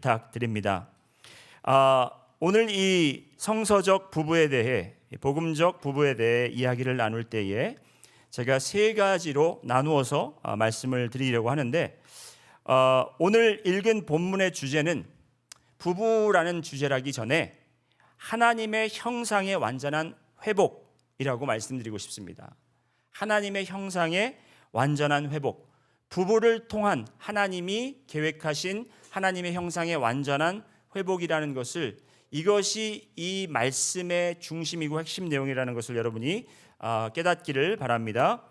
부탁드립니다. 오늘 이 성서적 부부에 대해, 복음적 부부에 대해 이야기를 나눌 때에 제가 세 가지로 나누어서 말씀을 드리려고 하는데, 오늘 읽은 본문의 주제는 부부라는 주제라기 전에 하나님의 형상의 완전한 회복이라고 말씀드리고 싶습니다. 하나님의 형상의 완전한 회복, 부부를 통한 하나님이 계획하신 하나님의 형상의 완전한 회복이라는 것을, 이것이 이 말씀의 중심이고 핵심 내용이라는 것을 여러분이 깨닫기를 바랍니다.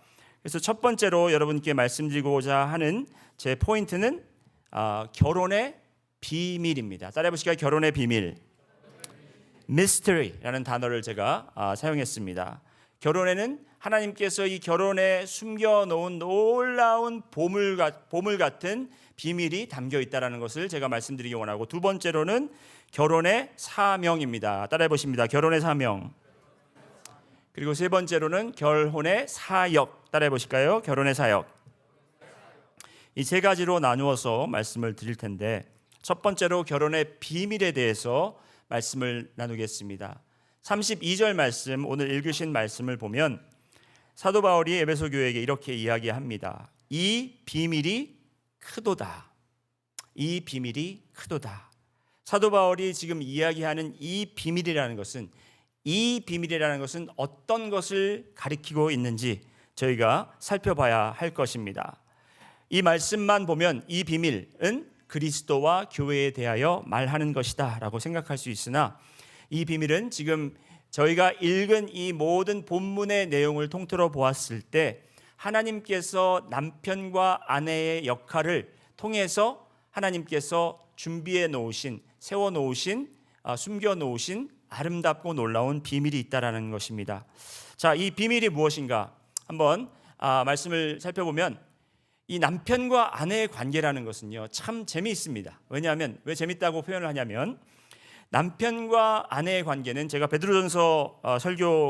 그래서 첫 번째로 여러분께 말씀드리고자 하는 제 포인트는 결혼의 비밀입니다. 따라해 보실까요? 결혼의 비밀. mystery라는 단어를 제가 사용했습니다. 결혼에는 하나님께서 이 결혼에 숨겨놓은 놀라운 보물 같은 비밀이 담겨 있다는 것을 제가 말씀드리기 원하고, 두 번째로는 결혼의 사명입니다. 따라해 보십니다. 결혼의 사명. 그리고 세 번째로는 결혼의 사역. 따라해 보실까요? 결혼의 사역. 이 세 가지로 나누어서 말씀을 드릴 텐데, 첫 번째로 결혼의 비밀에 대해서 말씀을 나누겠습니다. 32절 말씀, 오늘 읽으신 말씀을 보면 사도 바울이 에베소 교회에게 이렇게 이야기합니다. 이 비밀이 크도다. 이 비밀이 크도다. 사도 바울이 지금 이야기하는 이 비밀이라는 것은 어떤 것을 가리키고 있는지 저희가 살펴봐야 할 것입니다. 이 말씀만 보면 이 비밀은 그리스도와 교회에 대하여 말하는 것이다 라고 생각할 수 있으나, 이 비밀은 지금 저희가 읽은 이 모든 본문의 내용을 통틀어 보았을 때 하나님께서 남편과 아내의 역할을 통해서 하나님께서 준비해 놓으신, 세워 놓으신, 숨겨 놓으신 아름답고 놀라운 비밀이 있다라는 것입니다. 자, 이 비밀이 무엇인가 한번 말씀을 살펴보면, 이 남편과 아내의 관계라는 것은요 참 재미있습니다. 왜냐하면, 왜 재밌다고 표현을 하냐면, 남편과 아내의 관계는 제가 베드로전서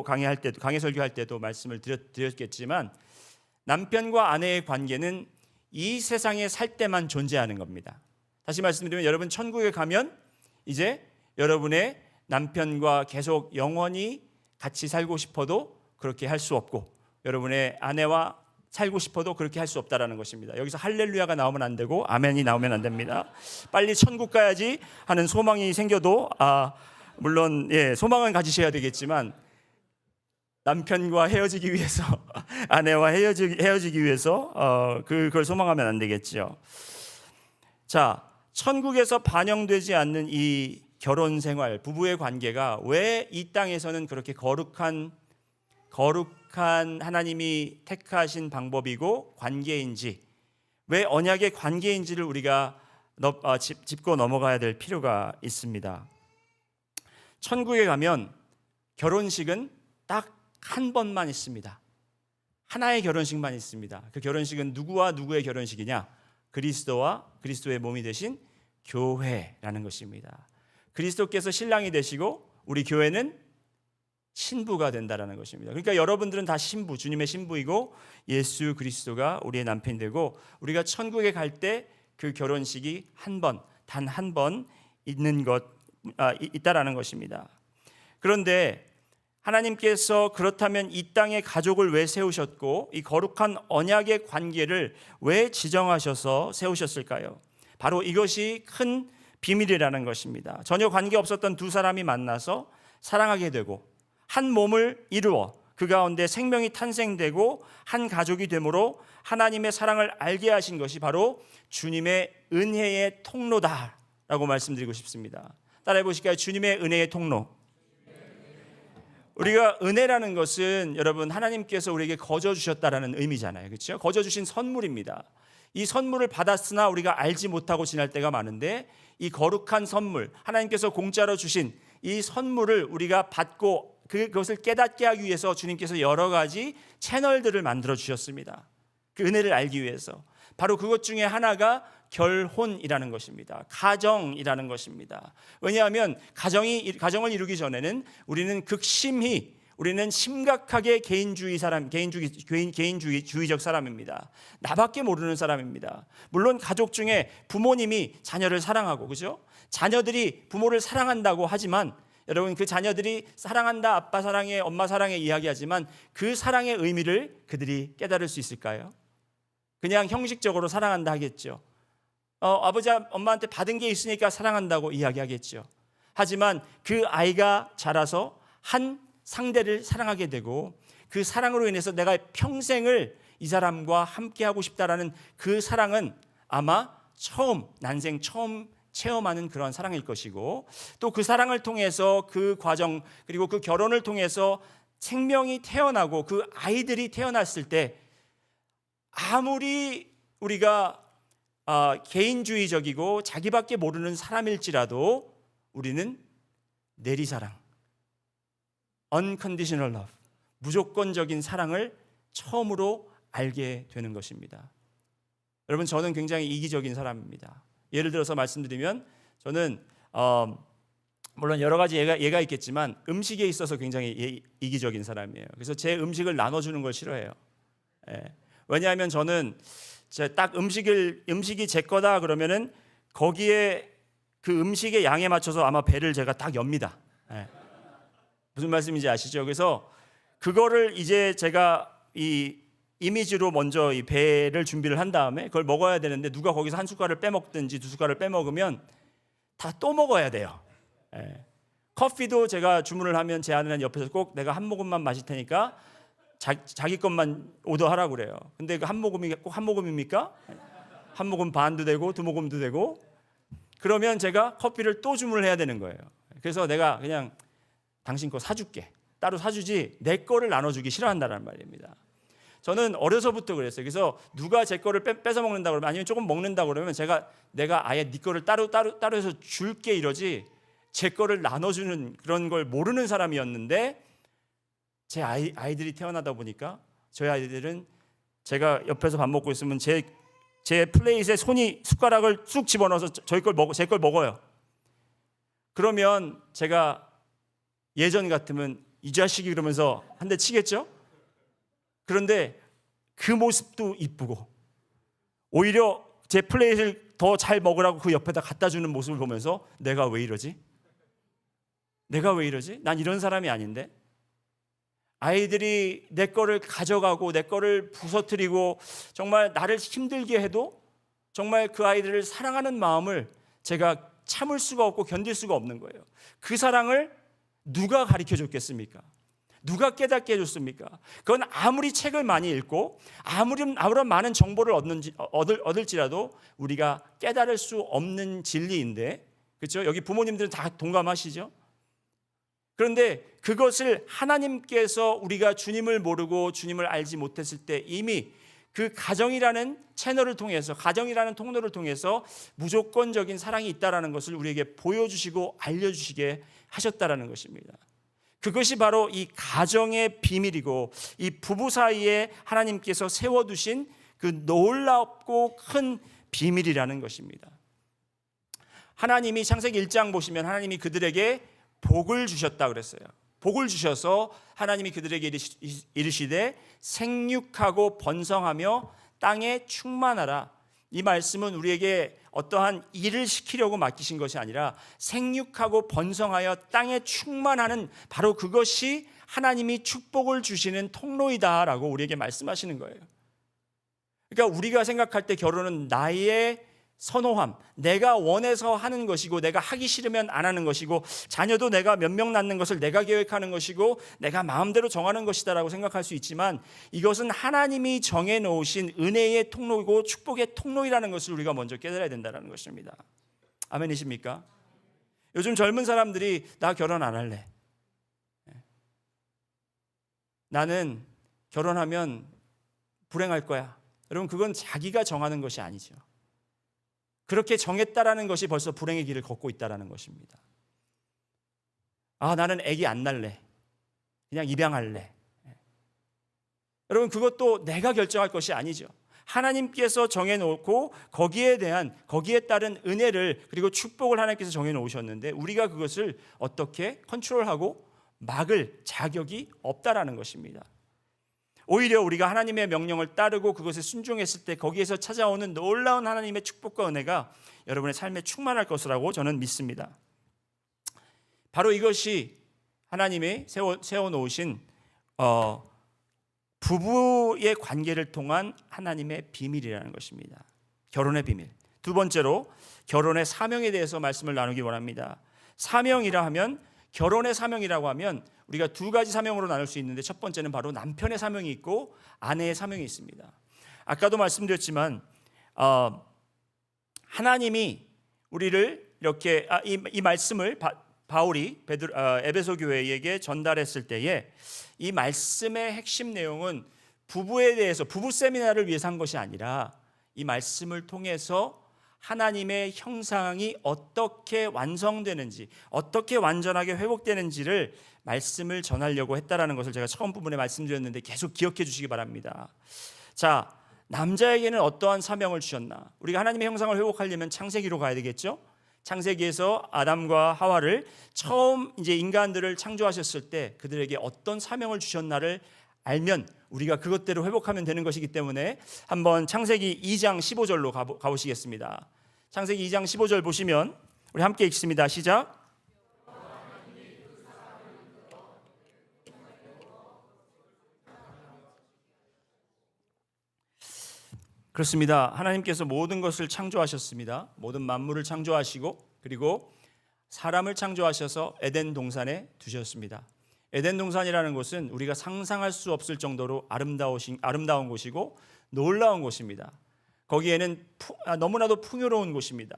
강해 설교할 때도 말씀을 드렸겠지만, 남편과 아내의 관계는 이 세상에 살 때만 존재하는 겁니다. 다시 말씀드리면, 여러분 천국에 가면 이제 여러분의 남편과 계속 영원히 같이 살고 싶어도 그렇게 할 수 없고, 여러분의 아내와 살고 싶어도 그렇게 할 수 없다라는 것입니다. 여기서 할렐루야가 나오면 안 되고 아멘이 나오면 안 됩니다. 빨리 천국 가야지 하는 소망이 생겨도 물론 소망은 가지셔야 되겠지만, 남편과 헤어지기 위해서 아내와 헤어지기 위해서 그걸 소망하면 안 되겠죠. 자, 천국에서 반영되지 않는 이 결혼 생활, 부부의 관계가 왜 이 땅에서는 그렇게 거룩한 하나님이 택하신 방법이고 관계인지, 왜 언약의 관계인지를 우리가 짚고 넘어가야 될 필요가 있습니다. 천국에 가면 결혼식은 딱 한 번만 있습니다. 하나의 결혼식만 있습니다. 그 결혼식은 누구와 누구의 결혼식이냐? 그리스도와 그리스도의 몸이 되신 교회라는 것입니다. 그리스도께서 신랑이 되시고 우리 교회는 신부가 된다라는 것입니다. 그러니까 여러분들은 다 신부, 주님의 신부이고 예수 그리스도가 우리의 남편이 되고, 우리가 천국에 갈 때 그 결혼식이 단 한 번 있다라는 것입니다. 그런데 하나님께서 그렇다면 이 땅에 가족을 왜 세우셨고, 이 거룩한 언약의 관계를 왜 지정하셔서 세우셨을까요? 바로 이것이 큰 비밀이라는 것입니다. 전혀 관계 없었던 두 사람이 만나서 사랑하게 되고 한 몸을 이루어 그 가운데 생명이 탄생되고 한 가족이 되므로 하나님의 사랑을 알게 하신 것이 바로 주님의 은혜의 통로다라고 말씀드리고 싶습니다. 따라해 보실까요? 주님의 은혜의 통로. 우리가 은혜라는 것은 여러분 하나님께서 우리에게 거저 주셨다라는 의미잖아요. 그렇죠? 거저 주신 선물입니다. 이 선물을 받았으나 우리가 알지 못하고 지날 때가 많은데, 이 거룩한 선물, 하나님께서 공짜로 주신 이 선물을 우리가 받고 그것을 깨닫게 하기 위해서 주님께서 여러 가지 채널들을 만들어 주셨습니다. 그 은혜를 알기 위해서. 바로 그것 중에 하나가 결혼이라는 것입니다. 가정이라는 것입니다. 왜냐하면 가정을 이루기 전에는 우리는 극심히 우리는 심각하게 개인주의적 사람입니다. 나밖에 모르는 사람입니다. 물론 가족 중에 부모님이 자녀를 사랑하고, 그죠? 자녀들이 부모를 사랑한다고 하지만, 여러분, 그 자녀들이 사랑한다, 아빠 사랑해, 엄마 사랑해 이야기하지만 그 사랑의 의미를 그들이 깨달을 수 있을까요? 그냥 형식적으로 사랑한다 하겠죠. 아버지 엄마한테 받은 게 있으니까 사랑한다고 이야기하겠죠. 하지만 그 아이가 자라서 한 상대를 사랑하게 되고, 그 사랑으로 인해서 내가 평생을 이 사람과 함께하고 싶다라는 그 사랑은 아마 난생 처음 체험하는 그런 사랑일 것이고, 또 그 사랑을 통해서 그 과정, 그리고 그 결혼을 통해서 생명이 태어나고 그 아이들이 태어났을 때, 아무리 우리가 개인주의적이고 자기밖에 모르는 사람일지라도 우리는 내리사랑, unconditional love, 무조건적인 사랑을 처음으로 알게 되는 것입니다. 여러분, 저는 굉장히 이기적인 사람입니다. 예를 들어서 말씀드리면, 저는 물론 여러 가지 예가 있겠지만 음식에 있어서 굉장히 이기적인 사람이에요. 그래서 제 음식을 나눠주는 걸 싫어해요. 왜냐하면 저는 딱 음식이 제 거다 그러면은 거기에 그 음식의 양에 맞춰서 아마 배를 제가 딱 엽니다. 무슨 말씀인지 아시죠? 그래서 그거를 이제 제가 이 이미지로 먼저 이 배를 준비를 한 다음에 그걸 먹어야 되는데, 누가 거기서 한 숟갈을 빼먹든지 두 숟갈을 빼먹으면 다 또 먹어야 돼요. 커피도 제가 주문을 하면 제 아내는 옆에서 꼭 내가 한 모금만 마실 테니까 자기 것만 오더하라고 그래요. 근데 그 한 모금이 꼭 한 모금입니까? 한 모금 반도 되고 두 모금도 되고, 그러면 제가 커피를 또 주문을 해야 되는 거예요. 그래서 내가 그냥 당신 거 사줄게, 따로 사주지 내 거를 나눠주기 싫어한다는 말입니다. 저는 어려서부터 그랬어요. 그래서 누가 제 거를 뺏어 먹는다 그러면, 아니면 조금 먹는다 그러면 내가 아예 네 거를 따로 해서 줄게 이러지, 제 거를 나눠주는 그런 걸 모르는 사람이었는데, 제 아이들이 태어나다 보니까 저희 아이들은 제가 옆에서 밥 먹고 있으면 제 플레이트에 숟가락을 쑥 집어넣어서 제 걸 먹어요. 그러면 제가 예전 같으면 이 자식이 그러면서 한 대 치겠죠? 그런데 그 모습도 이쁘고, 오히려 제 플레이트를 더 잘 먹으라고 그 옆에다 갖다 주는 모습을 보면서 내가 왜 이러지? 난 이런 사람이 아닌데? 아이들이 내 거를 가져가고 내 거를 부서뜨리고 정말 나를 힘들게 해도 정말 그 아이들을 사랑하는 마음을 제가 참을 수가 없고 견딜 수가 없는 거예요. 그 사랑을 누가 가르쳐 줬겠습니까? 누가 깨닫게 해줬습니까? 그건 아무리 책을 많이 읽고 아무런 많은 정보를 얻을지라도 우리가 깨달을 수 없는 진리인데, 그렇죠? 여기 부모님들은 다 동감하시죠? 그런데 그것을 하나님께서 우리가 주님을 모르고 주님을 알지 못했을 때 이미 그 가정이라는 채널을 통해서, 가정이라는 통로를 통해서 무조건적인 사랑이 있다라는 것을 우리에게 보여주시고 알려주시게 하셨다라는 것입니다. 그것이 바로 이 가정의 비밀이고, 이 부부 사이에 하나님께서 세워두신 그 놀랍고 큰 비밀이라는 것입니다. 하나님이 창세기 1장 보시면 하나님이 그들에게 복을 주셨다 그랬어요. 복을 주셔서 하나님이 그들에게 이르시되 생육하고 번성하며 땅에 충만하라. 이 말씀은 우리에게 어떠한 일을 시키려고 맡기신 것이 아니라 생육하고 번성하여 땅에 충만하는 바로 그것이 하나님이 축복을 주시는 통로이다라고 우리에게 말씀하시는 거예요. 그러니까 우리가 생각할 때 결혼은 나의 선호함, 내가 원해서 하는 것이고 내가 하기 싫으면 안 하는 것이고, 자녀도 내가 몇 명 낳는 것을 내가 계획하는 것이고 내가 마음대로 정하는 것이다라고 생각할 수 있지만, 이것은 하나님이 정해놓으신 은혜의 통로이고 축복의 통로이라는 것을 우리가 먼저 깨달아야 된다는 것입니다. 아멘이십니까? 요즘 젊은 사람들이 나 결혼 안 할래, 나는 결혼하면 불행할 거야. 여러분, 그건 자기가 정하는 것이 아니죠. 그렇게 정했다라는 것이 벌써 불행의 길을 걷고 있다라는 것입니다. 나는 아기 안 낳을래, 그냥 입양할래. 여러분, 그것도 내가 결정할 것이 아니죠. 하나님께서 정해놓고 거기에 따른 은혜를, 그리고 축복을 하나님께서 정해놓으셨는데 우리가 그것을 어떻게 컨트롤하고 막을 자격이 없다라는 것입니다. 오히려 우리가 하나님의 명령을 따르고 그것에 순종했을 때 거기에서 찾아오는 놀라운 하나님의 축복과 은혜가 여러분의 삶에 충만할 것이라고 저는 믿습니다. 바로 이것이 하나님이 세워놓으신 부부의 관계를 통한 하나님의 비밀이라는 것입니다. 결혼의 비밀. 두 번째로 결혼의 사명에 대해서 말씀을 나누기 원합니다. 사명이라 하면, 결혼의 사명이라고 하면 우리가 두 가지 사명으로 나눌 수 있는데, 첫 번째는 바로 남편의 사명이 있고 아내의 사명이 있습니다. 아까도 말씀드렸지만 하나님이 우리를 이렇게 이 말씀을 바울이 에베소 교회에게 전달했을 때에 이 말씀의 핵심 내용은 부부에 대해서, 부부 세미나를 위해서 한 것이 아니라 이 말씀을 통해서 하나님의 형상이 어떻게 완성되는지, 어떻게 완전하게 회복되는지를 말씀을 전하려고 했다라는 것을 제가 처음 부분에 말씀드렸는데 계속 기억해 주시기 바랍니다. 자, 남자에게는 어떠한 사명을 주셨나? 우리가 하나님의 형상을 회복하려면 창세기로 가야 되겠죠? 창세기에서 아담과 하와를 처음 이제 인간들을 창조하셨을 때 그들에게 어떤 사명을 주셨나를 알면 우리가 그것대로 회복하면 되는 것이기 때문에 한번 창세기 2장 15절로 가보시겠습니다. 창세기 2장 15절 보시면 우리 함께 읽습니다. 시작. 그렇습니다. 하나님께서 모든 것을 창조하셨습니다. 모든 만물을 창조하시고 그리고 사람을 창조하셔서 에덴 동산에 두셨습니다. 에덴 동산이라는 곳은 우리가 상상할 수 없을 정도로 아름다운 곳이고 놀라운 곳입니다. 거기에는 너무나도 풍요로운 곳입니다.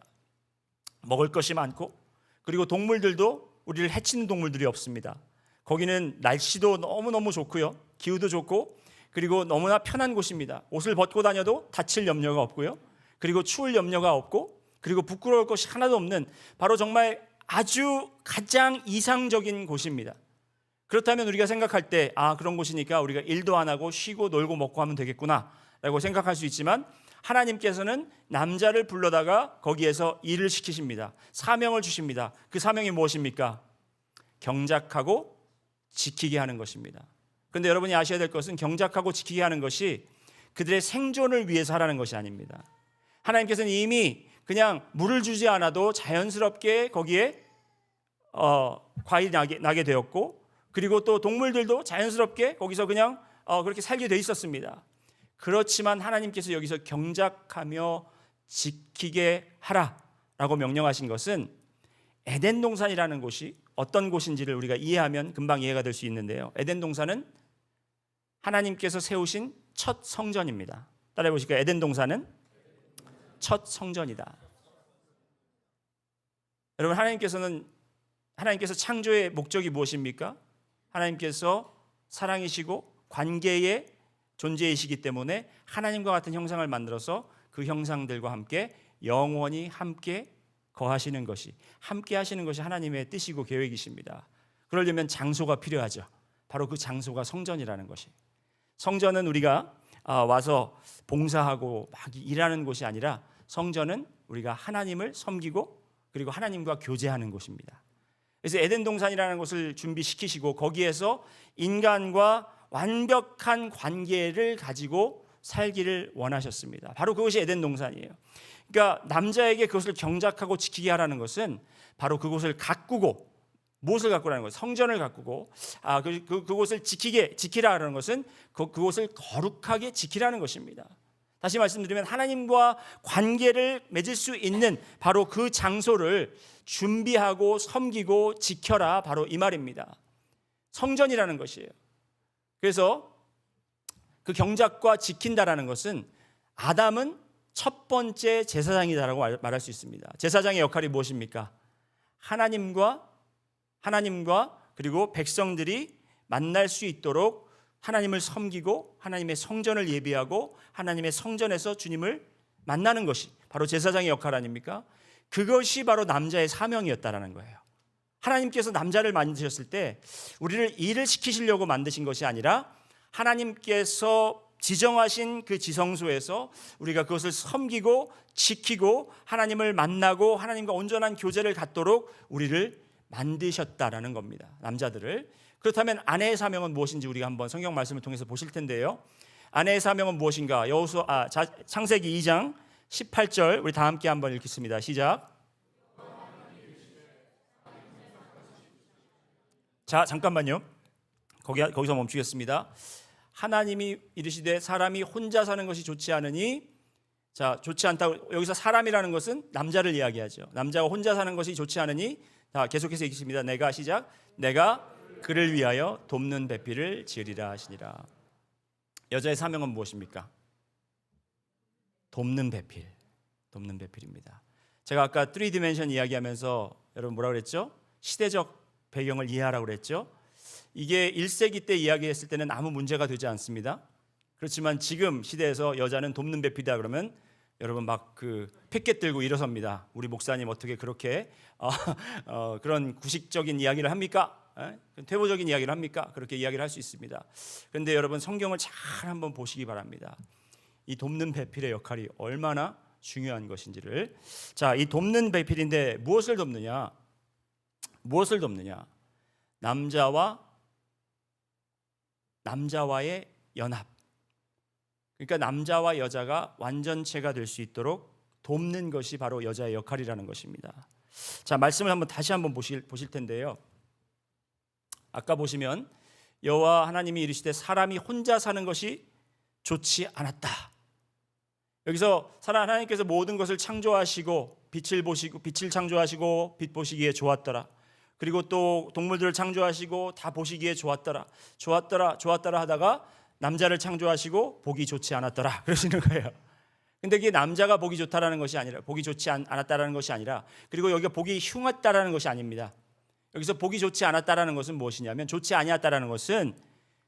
먹을 것이 많고 그리고 동물들도 우리를 해치는 동물들이 없습니다. 거기는 날씨도 너무너무 좋고요, 기후도 좋고 그리고 너무나 편한 곳입니다. 옷을 벗고 다녀도 다칠 염려가 없고요, 그리고 추울 염려가 없고 그리고 부끄러울 것이 하나도 없는 바로 정말 아주 가장 이상적인 곳입니다. 그렇다면 우리가 생각할 때 그런 곳이니까 우리가 일도 안 하고 쉬고 놀고 먹고 하면 되겠구나 라고 생각할 수 있지만, 하나님께서는 남자를 불러다가 거기에서 일을 시키십니다. 사명을 주십니다. 그 사명이 무엇입니까? 경작하고 지키게 하는 것입니다. 그런데 여러분이 아셔야 될 것은 경작하고 지키게 하는 것이 그들의 생존을 위해서 하라는 것이 아닙니다. 하나님께서는 이미 그냥 물을 주지 않아도 자연스럽게 거기에 과일이 나게 되었고, 그리고 또 동물들도 자연스럽게 거기서 그냥 그렇게 살게 돼 있었습니다. 그렇지만 하나님께서 여기서 경작하며 지키게 하라라고 명령하신 것은 에덴 동산이라는 곳이 어떤 곳인지를 우리가 이해하면 금방 이해가 될 수 있는데요. 에덴 동산은 하나님께서 세우신 첫 성전입니다. 따라해 보실까요? 에덴 동산은 첫 성전이다. 여러분, 하나님께서 창조의 목적이 무엇입니까? 하나님께서 사랑이시고 관계의 존재이시기 때문에 하나님과 같은 형상을 만들어서 그 형상들과 함께 영원히 함께 거하시는 것이, 함께 하시는 것이 하나님의 뜻이고 계획이십니다. 그러려면 장소가 필요하죠. 바로 그 장소가 성전이라는 것이. 성전은 우리가 와서 봉사하고 막 일하는 곳이 아니라 성전은 우리가 하나님을 섬기고 그리고 하나님과 교제하는 곳입니다. 그래서 에덴 동산이라는 곳을 준비시키시고 거기에서 인간과 완벽한 관계를 가지고 살기를 원하셨습니다. 바로 그것이 에덴 동산이에요. 그러니까 남자에게 그것을 경작하고 지키게 하라는 것은 바로 그곳을 가꾸고, 무엇을 가꾸라는 거예요? 성전을 가꾸고, 그곳을 지키라는 것은 그곳을 거룩하게 지키라는 것입니다. 다시 말씀드리면 하나님과 관계를 맺을 수 있는 바로 그 장소를 준비하고 섬기고 지켜라, 바로 이 말입니다. 성전이라는 것이에요. 그래서 그 경작과 지킨다라는 것은 아담은 첫 번째 제사장이다라고 말할 수 있습니다. 제사장의 역할이 무엇입니까? 하나님과 그리고 백성들이 만날 수 있도록 하나님을 섬기고 하나님의 성전을 예비하고 하나님의 성전에서 주님을 만나는 것이 바로 제사장의 역할 아닙니까? 그것이 바로 남자의 사명이었다라는 거예요. 하나님께서 남자를 만드셨을 때 우리를 일을 시키시려고 만드신 것이 아니라 하나님께서 지정하신 그 지성소에서 우리가 그것을 섬기고 지키고 하나님을 만나고 하나님과 온전한 교제를 갖도록 우리를 만드셨다라는 겁니다. 남자들을. 그렇다면 아내의 사명은 무엇인지 우리가 한번 성경 말씀을 통해서 보실 텐데요. 아내의 사명은 무엇인가? 창세기 2장 18절 우리 다 함께 한번 읽겠습니다. 시작. 자, 잠깐만요. 거기서 멈추겠습니다. 하나님이 이르시되 사람이 혼자 사는 것이 좋지 않으니, 자, 좋지 않다고, 여기서 사람이라는 것은 남자를 이야기하죠. 남자가 혼자 사는 것이 좋지 않으니, 자, 계속해서 읽습니다. 내가 그를 위하여 돕는 배필을 지으리라 하시니라. 여자의 사명은 무엇입니까? 돕는 배필입니다. 제가 아까 3디멘션 이야기하면서 여러분 뭐라고 그랬죠? 시대적 배경을 이해하라고 그랬죠. 이게 1세기 때 이야기했을 때는 아무 문제가 되지 않습니다. 그렇지만 지금 시대에서 여자는 돕는 배필이다 그러면 여러분 막 그 피켓 들고 일어섭니다. 우리 목사님 어떻게 그렇게 그런 구식적인 이야기를 합니까? 퇴보적인 이야기를 합니까? 그렇게 이야기를 할 수 있습니다. 그런데 여러분 성경을 잘 한번 보시기 바랍니다. 이 돕는 배필의 역할이 얼마나 중요한 것인지를. 자, 이 돕는 배필인데 무엇을 돕느냐? 남자와의 연합. 그러니까 남자와 여자가 완전체가 될 수 있도록 돕는 것이 바로 여자의 역할이라는 것입니다. 자, 말씀을 다시 한번 보실 텐데요. 아까 보시면 여호와 하나님이 이르시되 사람이 혼자 사는 것이 좋지 않았다. 여기서 하나님께서 모든 것을 창조하시고 빛을 창조하시고 빛 보시기에 좋았더라. 그리고 또 동물들을 창조하시고 다 보시기에 좋았더라 하다가 남자를 창조하시고 보기 좋지 않았더라 그러시는 거예요. 근데 이게 남자가 보기 좋다라는 것이 아니라, 보기 좋지 않았다라는 것이 아니라, 그리고 여기가 보기 흉했다라는 것이 아닙니다. 여기서 보기 좋지 않았다라는 것은 무엇이냐면, 좋지 아니었다라는 것은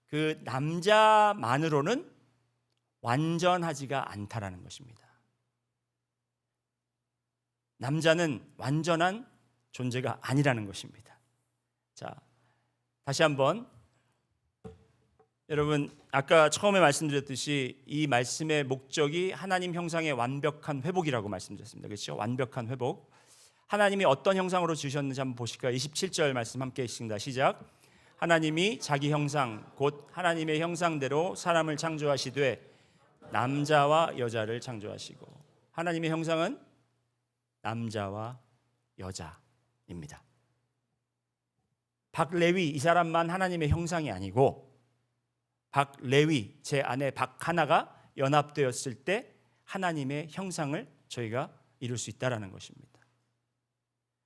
그 남자만으로는 완전하지가 않다라는 것입니다. 남자는 완전한 존재가 아니라는 것입니다. 자, 다시 한번, 여러분 아까 처음에 말씀드렸듯이 이 말씀의 목적이 하나님 형상의 완벽한 회복이라고 말씀드렸습니다. 그렇죠? 완벽한 회복. 하나님이 어떤 형상으로 지으셨는지 한번 보실까요? 27절 말씀 함께 읽습니다. 시작. 하나님이 자기 형상 곧 하나님의 형상대로 사람을 창조하시되 남자와 여자를 창조하시고. 하나님의 형상은 남자와 여자입니다. 박레위 이 사람만 하나님의 형상이 아니고, 박레위 제 아내 박하나가 연합되었을 때 하나님의 형상을 저희가 이룰 수 있다라는 것입니다.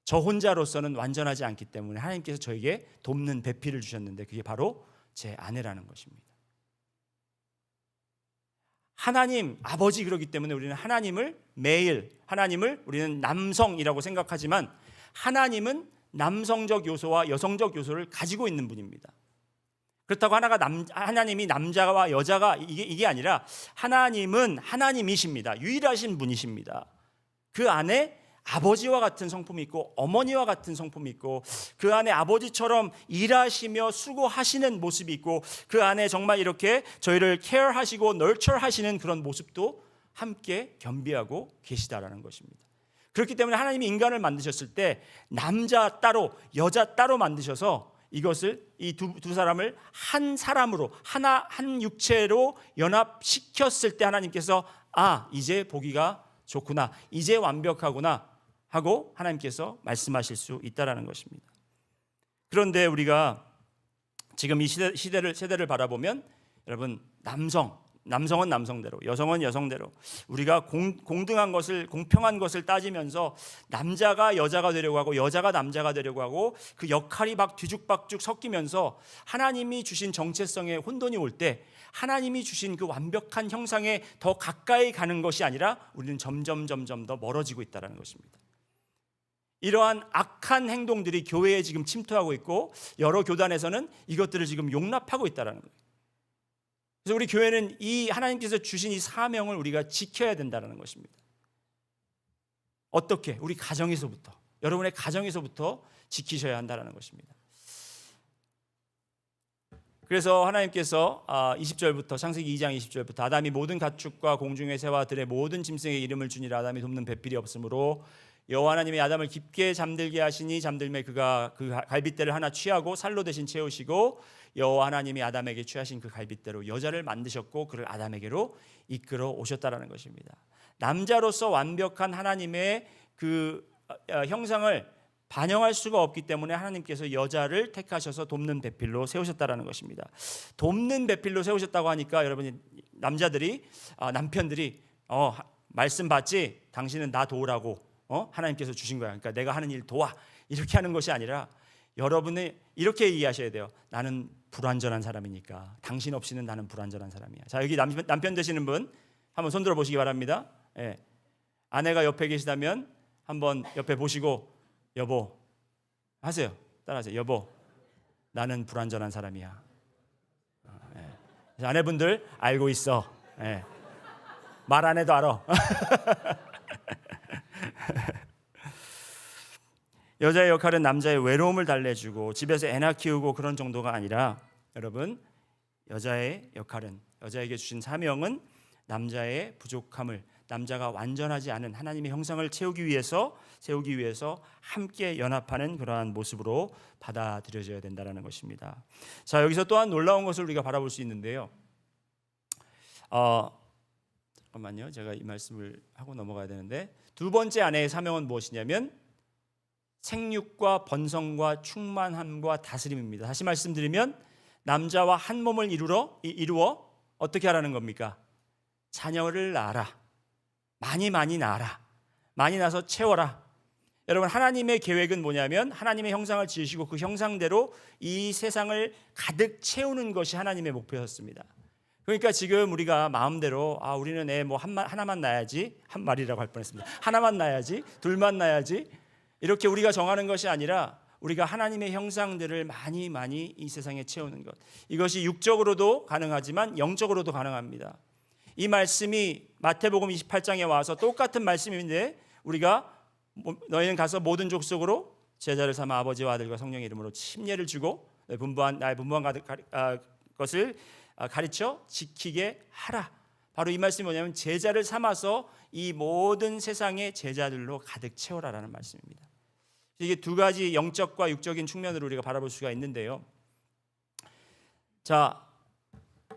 저 혼자로서는 완전하지 않기 때문에 하나님께서 저에게 돕는 배필을 주셨는데 그게 바로 제 아내라는 것입니다. 하나님 아버지, 그러기 때문에 우리는 하나님을 우리는 남성이라고 생각하지만 하나님은 남성적 요소와 여성적 요소를 가지고 있는 분입니다. 그렇다고 하나님이 남자와 여자가 이게 아니라 하나님은 하나님이십니다. 유일하신 분이십니다. 그 안에 아버지와 같은 성품이 있고 어머니와 같은 성품이 있고, 그 안에 아버지처럼 일하시며 수고하시는 모습이 있고, 그 안에 정말 이렇게 저희를 케어하시고 널처하시는 그런 모습도 함께 겸비하고 계시다라는 것입니다. 그렇기 때문에 하나님이 인간을 만드셨을 때 남자 따로 여자 따로 만드셔서 이것을 이 두 사람을 한 사람으로 한 육체로 연합시켰을 때 하나님께서 이제 보기가 좋구나, 이제 완벽하구나 하고 하나님께서 말씀하실 수 있다라는 것입니다. 그런데 우리가 지금 이 세대를 바라보면 여러분, 남성은 남성대로, 여성은 여성대로 우리가 공평한 것을 따지면서 남자가 여자가 되려고 하고 여자가 남자가 되려고 하고 그 역할이 막 뒤죽박죽 섞이면서 하나님이 주신 정체성에 혼돈이 올 때 하나님이 주신 그 완벽한 형상에 더 가까이 가는 것이 아니라 우리는 점점 더 멀어지고 있다는 것입니다. 이러한 악한 행동들이 교회에 지금 침투하고 있고 여러 교단에서는 이것들을 지금 용납하고 있다는 거예요. 그래서 우리 교회는 이 하나님께서 주신 이 사명을 우리가 지켜야 된다는 것입니다. 어떻게? 우리 가정에서부터, 여러분의 가정에서부터 지키셔야 한다는 것입니다. 그래서 하나님께서 20절부터, 창세기 2장 20절부터 아담이 모든 가축과 공중의 새와 들의 모든 짐승의 이름을 주니라. 아담이 돕는 배필이 없으므로 여호와 하나님이 아담을 깊게 잠들게 하시니 잠들매 그가 그 갈빗대를 하나 취하고 살로 대신 채우시고 여호와 하나님이 아담에게 취하신 그 갈빗대로 여자를 만드셨고 그를 아담에게로 이끌어 오셨다라는 것입니다. 남자로서 완벽한 하나님의 그 형상을 반영할 수가 없기 때문에 하나님께서 여자를 택하셔서 돕는 배필로 세우셨다라는 것입니다. 돕는 배필로 세우셨다고 하니까 여러분이 남자들이 남편들이 말씀 받지? 당신은 나 도우라고 하나님께서 주신 거야. 그러니까 내가 하는 일 도와. 이렇게 하는 것이 아니라 여러분이 이렇게 이해하셔야 돼요. 나는 불완전한 사람이니까 당신 없이는 나는 불완전한 사람이야. 자, 여기 남편 되시는 분 한번 손들어 보시기 바랍니다. 예. 아내가 옆에 계시다면 한번 옆에 보시고 여보 하세요. 따라하세요. 여보, 나는 불완전한 사람이야. 예. 아내분들 알고 있어. 예. 말 안 해도 알아. 여자의 역할은 남자의 외로움을 달래주고 집에서 애나 키우고 그런 정도가 아니라 여러분, 여자의 역할은, 여자에게 주신 사명은 남자의 부족함을, 남자가 완전하지 않은 하나님의 형상을 세우기 위해서 함께 연합하는 그러한 모습으로 받아들여져야 된다는 것입니다. 자, 여기서 또한 놀라운 것을 우리가 바라볼 수 있는데요. 잠깐만요. 제가 이 말씀을 하고 넘어가야 되는데, 두 번째 아내의 사명은 무엇이냐면 생육과 번성과 충만함과 다스림입니다. 다시 말씀드리면 남자와 한 몸을 이루어 어떻게 하라는 겁니까? 자녀를 낳아라. 많이 낳아라. 많이 낳아서 채워라. 여러분, 하나님의 계획은 뭐냐면 하나님의 형상을 지으시고 그 형상대로 이 세상을 가득 채우는 것이 하나님의 목표였습니다. 그러니까 지금 우리가 마음대로 우리는 애 하나만 낳아야지, 한 마리라고 할 뻔했습니다. 하나만 낳아야지, 둘만 낳아야지, 이렇게 우리가 정하는 것이 아니라 우리가 하나님의 형상들을 많이 이 세상에 채우는 것, 이것이 육적으로도 가능하지만 영적으로도 가능합니다. 이 말씀이 마태복음 28장에 와서 똑같은 말씀인데 우리가 너희는 가서 모든 족속으로 제자를 삼아 아버지와 아들과 성령의 이름으로 침례를 주고 나의 분부한 것을 가르쳐 지키게 하라. 바로 이 말씀이 뭐냐면 제자를 삼아서 이 모든 세상의 제자들로 가득 채워라라는 말씀입니다. 이게 두 가지 영적과 육적인 측면으로 우리가 바라볼 수가 있는데요. 자,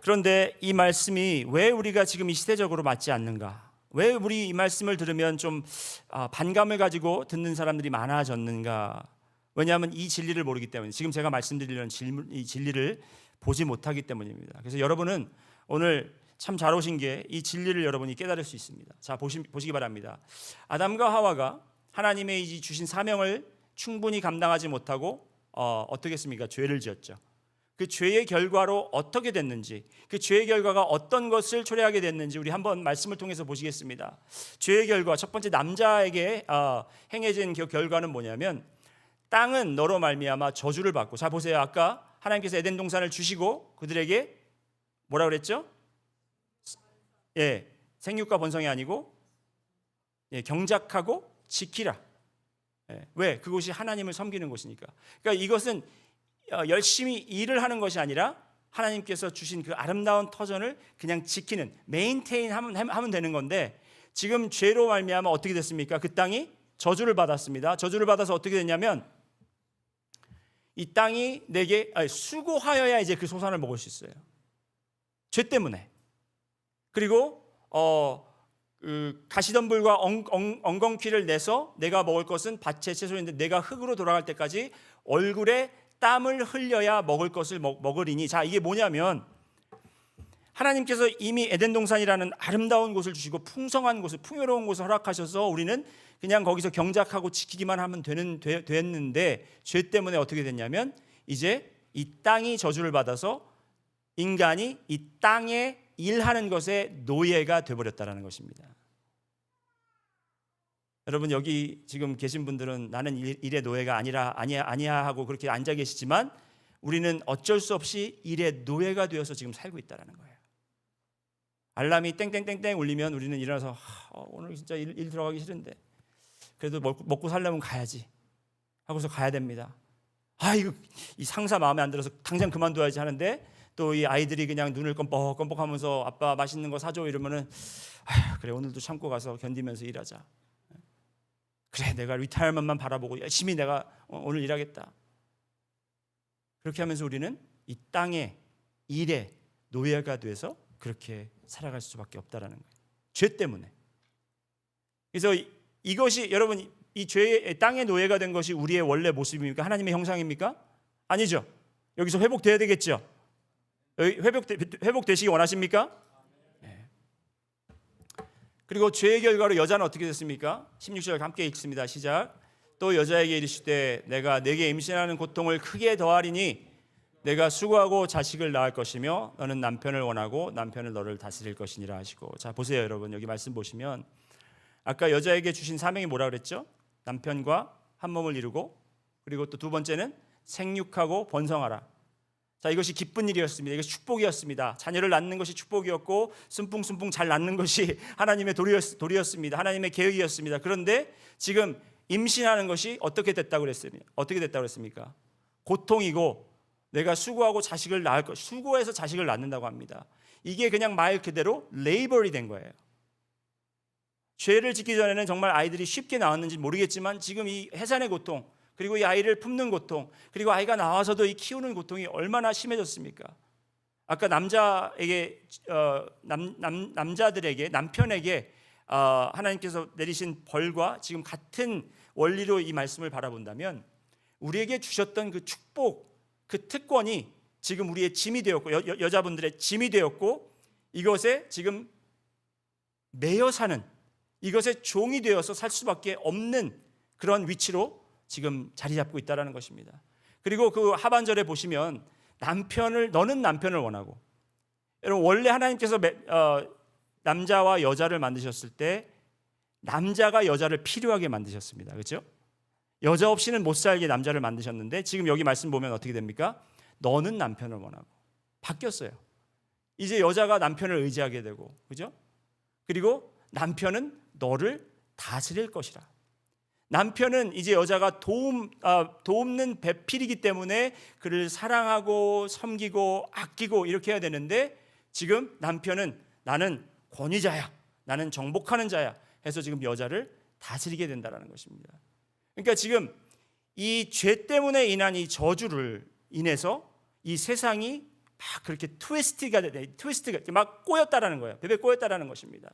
그런데 이 말씀이 왜 우리가 지금 이 시대적으로 맞지 않는가? 왜 우리 이 말씀을 들으면 좀 반감을 가지고 듣는 사람들이 많아졌는가? 왜냐하면 이 진리를 모르기 때문에, 지금 제가 말씀드리려는 이 진리를 보지 못하기 때문입니다. 그래서 여러분은 오늘 참 잘 오신 게 이 진리를 여러분이 깨달을 수 있습니다. 자, 보시기 바랍니다. 아담과 하와가 하나님의 이 주신 사명을 충분히 감당하지 못하고 어떻게 했습니까? 죄를 지었죠. 그 죄의 결과로 어떻게 됐는지, 그 죄의 결과가 어떤 것을 초래하게 됐는지 우리 한번 말씀을 통해서 보시겠습니다. 죄의 결과, 첫 번째 남자에게 행해진 그 결과는 뭐냐면 땅은 너로 말미암아 저주를 받고, 자 보세요. 아까 하나님께서 에덴 동산을 주시고 그들에게 뭐라 그랬죠? 생육과 번성이 아니고 경작하고 지키라. 왜? 그곳이 하나님을 섬기는 곳이니까. 그러니까 이것은 열심히 일을 하는 것이 아니라 하나님께서 주신 그 아름다운 터전을 그냥 지키는, 메인테인 하면 되는 건데, 지금 죄로 말미암아 어떻게 됐습니까? 그 땅이 저주를 받았습니다. 저주를 받아서 어떻게 됐냐면 이 땅이 내게 수고하여야 이제 그 소산을 먹을 수 있어요. 죄 때문에. 그리고 가시덤불과 엉겅퀴를 내서 내가 먹을 것은 밭의 채소인데 내가 흙으로 돌아갈 때까지 얼굴에 땀을 흘려야 먹을 것을 먹으리니. 자, 이게 뭐냐면 하나님께서 이미 에덴 동산이라는 아름다운 곳을 주시고 풍성한 곳을, 풍요로운 곳을 허락하셔서 우리는 그냥 거기서 경작하고 지키기만 하면 됐는데 죄 때문에 어떻게 됐냐면 이제 이 땅이 저주를 받아서 인간이 이 땅에 일하는 것에 노예가 되어버렸다는 것입니다. 여러분, 여기 지금 계신 분들은 나는 일의 노예가 아니야 하고 그렇게 앉아 계시지만 우리는 어쩔 수 없이 일의 노예가 되어서 지금 살고 있다는 거예요. 알람이 땡땡땡땡 울리면 우리는 일어나서 오늘 진짜 일 들어가기 싫은데 그래도 먹고 살려면 가야지 하고서 가야 됩니다. 이거 이 상사 마음에 안 들어서 당장 그만둬야지 하는데 또 이 아이들이 그냥 눈을 껌뻑껌뻑하면서 아빠 맛있는 거 사줘 이러면은 그래 오늘도 참고 가서 견디면서 일하자. 그래, 내가 리타이어먼트만 바라보고 열심히 내가 오늘 일하겠다. 그렇게 하면서 우리는 이 땅의 일의 노예가 돼서 그렇게 살아갈 수밖에 없다라는 거예요. 죄 때문에. 그래서 이것이 여러분, 이 죄의 땅의 노예가 된 것이 우리의 원래 모습입니까? 하나님의 형상입니까? 아니죠. 여기서 회복돼야 되겠죠. 회복되시기 원하십니까? 네. 그리고 죄의 결과로 여자는 어떻게 됐습니까? 16절 함께 읽습니다. 시작. 또 여자에게 이르시되 내가 내게 임신하는 고통을 크게 더하리니 내가 수고하고 자식을 낳을 것이며 너는 남편을 원하고 남편을 너를 다스릴 것이니라 하시고. 자, 보세요 여러분, 여기 말씀 보시면 아까 여자에게 주신 사명이 뭐라 그랬죠? 남편과 한 몸을 이루고, 그리고 또 두 번째는 생육하고 번성하라. 자, 이것이 기쁜 일이었습니다. 이것이 축복이었습니다. 자녀를 낳는 것이 축복이었고 순풍순풍 잘 낳는 것이 하나님의 도리였습니다. 하나님의 계획이었습니다. 그런데 지금 임신하는 것이 어떻게 됐다고 그랬습니까? 고통이고 내가 수고하고 자식을 낳을 것, 수고해서 자식을 낳는다고 합니다. 이게 그냥 말 그대로 레이버리 된 거예요. 죄를 짓기 전에는 정말 아이들이 쉽게 나왔는지 모르겠지만 지금 이 해산의 고통, 그리고 이 아이를 품는 고통, 그리고 아이가 나와서도 이 키우는 고통이 얼마나 심해졌습니까? 아까 남자들에게, 남편에게 하나님께서 내리신 벌과 지금 같은 원리로 이 말씀을 바라본다면 우리에게 주셨던 그 축복, 그 특권이 지금 우리의 짐이 되었고 여자분들의 짐이 되었고 이것에 지금 매여 사는, 이것의 종이 되어서 살 수밖에 없는 그런 위치로 지금 자리 잡고 있다는 것입니다. 그리고 그 하반절에 보시면 너는 남편을 원하고, 여러분 원래 하나님께서 남자와 여자를 만드셨을 때 남자가 여자를 필요하게 만드셨습니다. 그렇죠? 여자 없이는 못 살게 남자를 만드셨는데 지금 여기 말씀 보면 어떻게 됩니까? 너는 남편을 원하고. 바뀌었어요. 이제 여자가 남편을 의지하게 되고, 그죠? 그리고 남편은 너를 다스릴 것이라. 남편은 이제 여자가 돕는 배필이기 때문에 그를 사랑하고 섬기고 아끼고 이렇게 해야 되는데 지금 남편은 나는 권위자야, 나는 정복하는 자야 해서 지금 여자를 다스리게 된다는 것입니다. 그러니까 지금 이 죄 때문에 인한 이 저주를 인해서 이 세상이 막 그렇게 트위스트가 막 꼬였다라는 거예요. 베베 꼬였다라는 것입니다.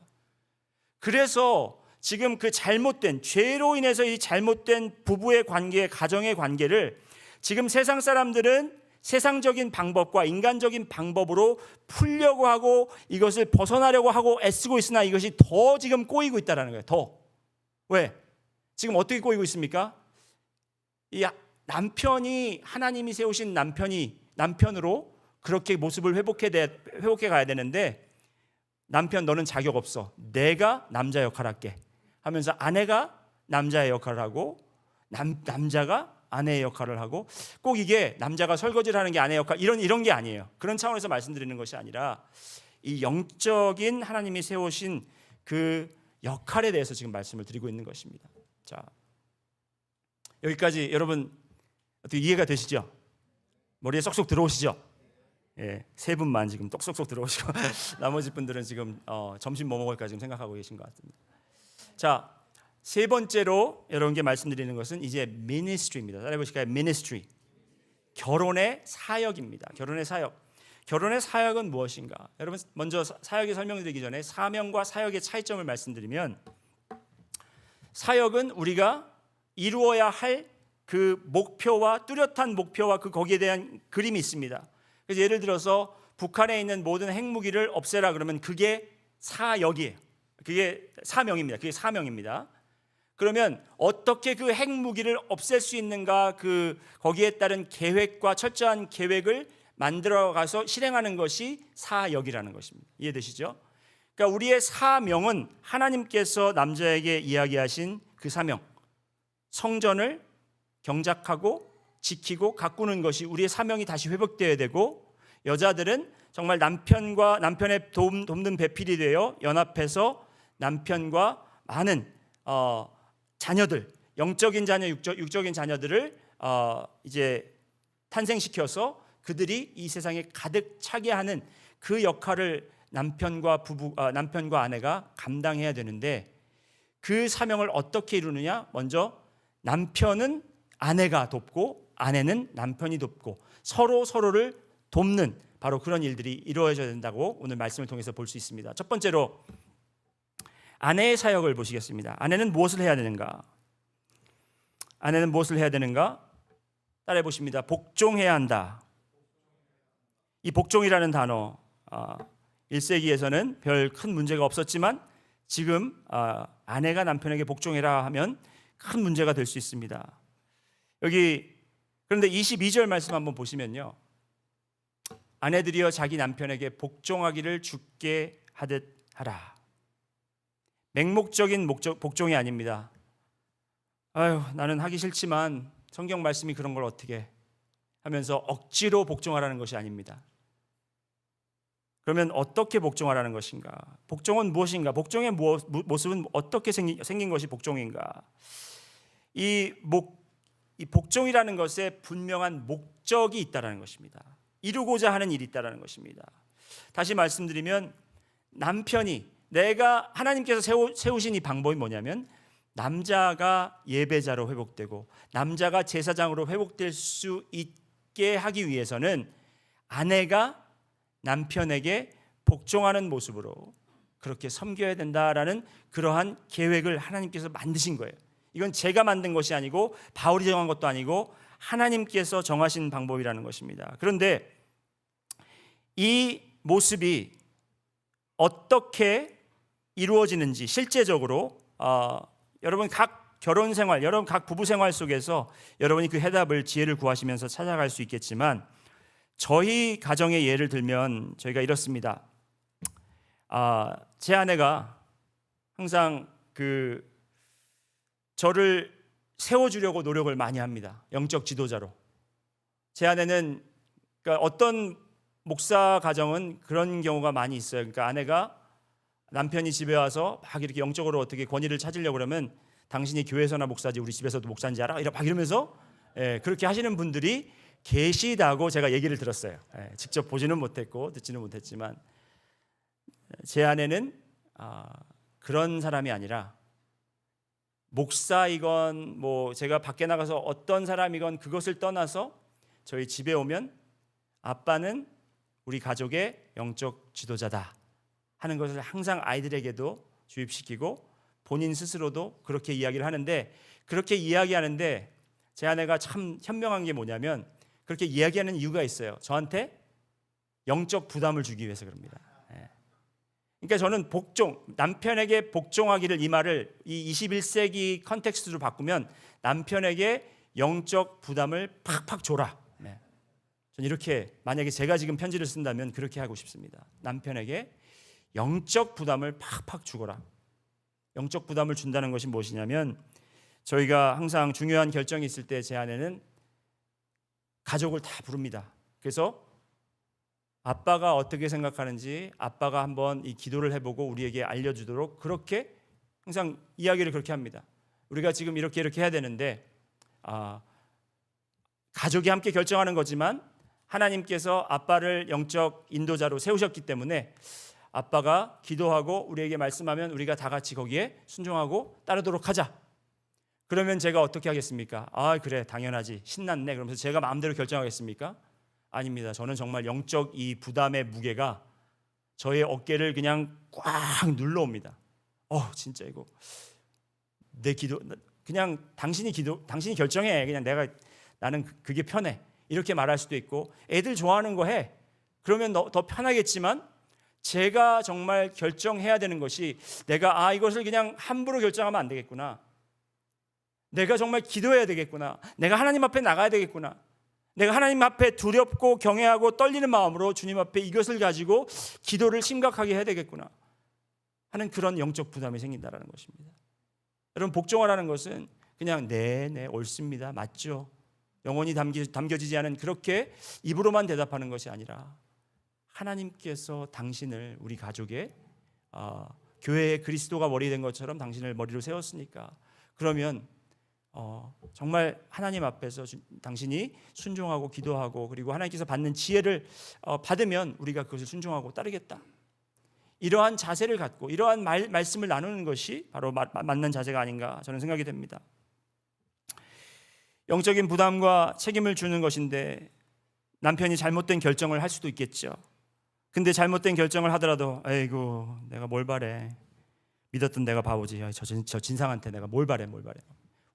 그래서 지금 그 잘못된 죄로 인해서 이 잘못된 부부의 관계, 가정의 관계를 지금 세상 사람들은 세상적인 방법과 인간적인 방법으로 풀려고 하고 이것을 벗어나려고 하고 애쓰고 있으나 이것이 더 지금 꼬이고 있다라는 거예요. 더. 왜? 지금 어떻게 꼬이고 있습니까? 이 남편이, 하나님이 세우신 남편으로 그렇게 모습을 회복해 가야 되는데 남편 너는 자격 없어, 내가 남자 역할 할게 하면서 아내가 남자의 역할을 하고 남자가 아내의 역할을 하고, 꼭 이게 남자가 설거지를 하는 게 아내 역할 이런 게 아니에요. 그런 차원에서 말씀드리는 것이 아니라 이 영적인 하나님이 세우신 그 역할에 대해서 지금 말씀을 드리고 있는 것입니다. 자, 여기까지 여러분 어떻게 이해가 되시죠? 머리에 쏙쏙 들어오시죠? 예, 세 분만 지금 똑쏙쏙 들어오시고 나머지 분들은 지금 점심 뭐 먹을까 지금 생각하고 계신 것 같습니다. 자, 세 번째로 여러분께 말씀드리는 것은 이제 미니스트리입니다. 따라해보실까요? 미니스트리. 결혼의 사역입니다. 결혼의 사역. 결혼의 사역은 무엇인가? 여러분 먼저 사역의 설명드리기 전에 사명과 사역의 차이점을 말씀드리면, 사역은 우리가 이루어야 할 그 목표와 뚜렷한 목표와 그 거기에 대한 그림이 있습니다. 그래서 예를 들어서 북한에 있는 모든 핵무기를 없애라 그러면 그게 사역이에요. 그게 사명입니다. 그게 사명입니다. 그러면 어떻게 그 핵무기를 없앨 수 있는가, 거기에 따른 계획과 철저한 계획을 만들어가서 실행하는 것이 사역이라는 것입니다. 이해되시죠? 그러니까 우리의 사명은 하나님께서 남자에게 이야기하신 그 사명, 성전을 경작하고 지키고 가꾸는 것이 우리의 사명이 다시 회복되어야 되고, 여자들은 정말 남편의 돕는 배필이 되어 연합해서 남편과 많은 자녀들, 영적인 자녀, 육적인 자녀들을 이제 탄생시켜서 그들이 이 세상에 가득 차게 하는 그 역할을 남편과 아내가 감당해야 되는데, 그 사명을 어떻게 이루느냐? 먼저 남편은 아내가 돕고 아내는 남편이 돕고 서로 서로를 돕는 바로 그런 일들이 이루어져야 된다고 오늘 말씀을 통해서 볼 수 있습니다. 첫 번째로 아내의 사역을 보시겠습니다. 아내는 무엇을 해야 되는가? 아내는 무엇을 해야 되는가? 따라해 보십니다. 복종해야 한다. 이 복종이라는 단어 1세기에서는 별 큰 문제가 없었지만 지금 아내가 남편에게 복종해라 하면 큰 문제가 될 수 있습니다. 여기 그런데 22절 말씀 한번 보시면요. 아내들이여 자기 남편에게 복종하기를 주께 하듯 하라. 맹목적인 복종이 아닙니다. 아유, 나는 하기 싫지만 성경 말씀이 그런 걸 어떻게 하면서 억지로 복종하라는 것이 아닙니다. 그러면 어떻게 복종하라는 것인가? 복종은 무엇인가? 복종의 모습은 어떻게 생긴 것이 복종인가? 이 복종이라는 것에 분명한 목적이 있다라는 것입니다. 이루고자 하는 일이 있다라는 것입니다. 다시 말씀드리면 남편이 내가 하나님께서 세우신 이 방법이 뭐냐면 남자가 예배자로 회복되고 남자가 제사장으로 회복될 수 있게 하기 위해서는 아내가 남편에게 복종하는 모습으로 그렇게 섬겨야 된다라는 그러한 계획을 하나님께서 만드신 거예요. 이건 제가 만든 것이 아니고 바울이 정한 것도 아니고 하나님께서 정하신 방법이라는 것입니다. 그런데 이 모습이 어떻게 이루어지는지 실제적으로 여러분 각 결혼 생활, 여러분 각 부부 생활 속에서 여러분이 그 해답을 지혜를 구하시면서 찾아갈 수 있겠지만 저희 가정의 예를 들면 저희가 이렇습니다. 제 아내가 항상 저를 세워주려고 노력을 많이 합니다. 영적 지도자로. 제 아내는 그러니까 어떤 목사 가정은 그런 경우가 많이 있어요. 그러니까 아내가 남편이 집에 와서 막 이렇게 영적으로 어떻게 권위를 찾으려고 그러면 당신이 교회에서나 목사지 우리 집에서도 목사인지 알아? 막 이러면서 그렇게 하시는 분들이 계시다고 제가 얘기를 들었어요. 직접 보지는 못했고 듣지는 못했지만 제 아내는 그런 사람이 아니라 목사이건 뭐 제가 밖에 나가서 어떤 사람이건 그것을 떠나서 저희 집에 오면 아빠는 우리 가족의 영적 지도자다 하는 것을 항상 아이들에게도 주입시키고 본인 스스로도 그렇게 이야기를 하는데 그렇게 이야기하는데 제 아내가 참 현명한 게 뭐냐면 그렇게 이야기하는 이유가 있어요. 저한테 영적 부담을 주기 위해서 그럽니다. 그러니까 저는 남편에게 복종하기를 이 말을 이 21세기 컨텍스트로 바꾸면 남편에게 영적 부담을 팍팍 줘라. 저는 이렇게 만약에 제가 지금 편지를 쓴다면 그렇게 하고 싶습니다. 남편에게 영적 부담을 팍팍 주거라. 영적 부담을 준다는 것이 무엇이냐면 저희가 항상 중요한 결정이 있을 때 제 아내는 가족을 다 부릅니다. 그래서 아빠가 어떻게 생각하는지 아빠가 한번 이 기도를 해보고 우리에게 알려주도록 그렇게 항상 이야기를 그렇게 합니다. 우리가 지금 이렇게 해야 되는데 가족이 함께 결정하는 거지만 하나님께서 아빠를 영적 인도자로 세우셨기 때문에 아빠가 기도하고 우리에게 말씀하면 우리가 다 같이 거기에 순종하고 따르도록 하자. 그러면 제가 어떻게 하겠습니까? 그래 당연하지 신났네 그러면서 제가 마음대로 결정하겠습니까? 아닙니다. 저는 정말 영적 이 부담의 무게가 저의 어깨를 그냥 꽉 눌러옵니다. 진짜 이거 내 기도 그냥 당신이 결정해. 그냥 나는 그게 편해. 이렇게 말할 수도 있고 애들 좋아하는 거 해. 그러면 더 편하겠지만 제가 정말 결정해야 되는 것이 내가 이것을 그냥 함부로 결정하면 안 되겠구나. 내가 정말 기도해야 되겠구나. 내가 하나님 앞에 나가야 되겠구나. 내가 하나님 앞에 두렵고 경외하고 떨리는 마음으로 주님 앞에 이것을 가지고 기도를 심각하게 해야 되겠구나 하는 그런 영적 부담이 생긴다는 것입니다. 여러분 복종하라는 것은 그냥 네 옳습니다. 맞죠. 영혼이 담겨지지 않은 그렇게 입으로만 대답하는 것이 아니라 하나님께서 당신을 우리 가족의 교회의 그리스도가 머리 된 것처럼 당신을 머리로 세웠으니까 그러면 정말 하나님 앞에서 당신이 순종하고 기도하고 그리고 하나님께서 받는 지혜를 받으면 우리가 그것을 순종하고 따르겠다. 이러한 자세를 갖고 이러한 말씀을 나누는 것이 바로 맞는 자세가 아닌가 저는 생각이 됩니다. 영적인 부담과 책임을 주는 것인데 남편이 잘못된 결정을 할 수도 있겠죠. 근데 잘못된 결정을 하더라도 아이고 내가 뭘 바래, 믿었던 내가 바보지, 저 진상한테 내가 뭘 바래.